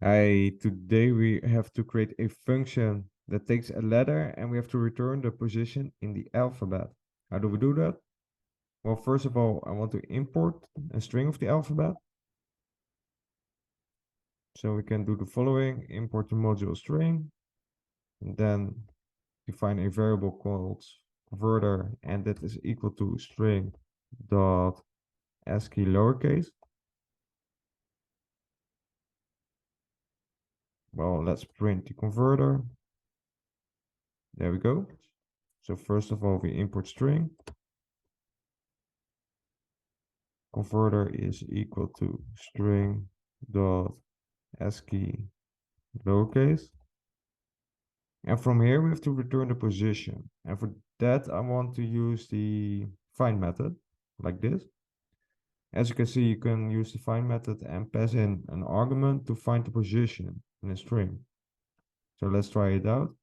Today we have to create a function that takes a letter and we have to return the position in the alphabet. How do we do that? Well, first of all, I want to import a string of the alphabet. So we can do the following: import the module string, and then define a variable called converter, and that is equal to string dot ASCII lowercase. Well, let's print the converter. There we go. So first of all, we import string. Converter is equal to string dot ASCII lowercase. And from here, we have to return the position. And for that, I want to use the find method like this. As you can see, you can use the find method and pass in an argument to find the position in a string. So let's try it out.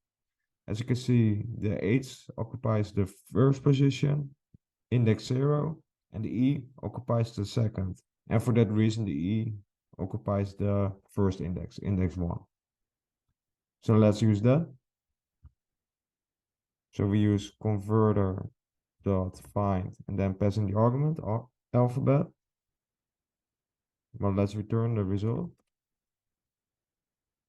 As you can see, the H occupies the first position, index 0, and the E occupies the second. And for that reason, the E occupies the first index, index 1. So let's use that. So we use converter dot find and then pass in the argument alphabet. Well, let's return the result.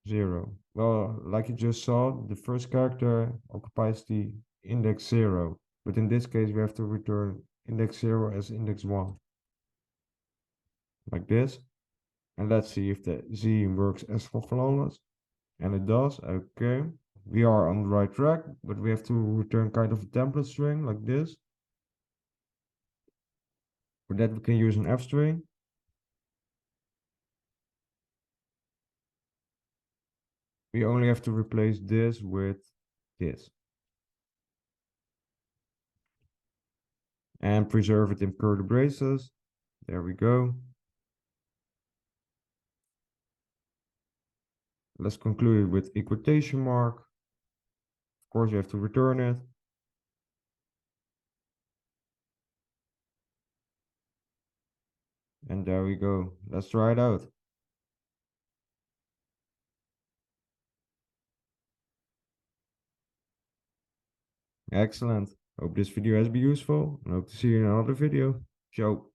0. Well, like you just saw, the first character occupies the index 0. But in this case, we have to return index 0 as index 1. Like this. And let's see if the Z works as for flawless. And it does. Okay. We are on the right track, but we have to return kind of a template string like this. For that, we can use an F string. We only have to replace this with this. And preserve it in curly braces. There we go. Let's conclude it with a quotation mark. Of course, you have to return it. And there we go. Let's try it out. Excellent. Hope this video has been useful and hope to see you in another video. Ciao.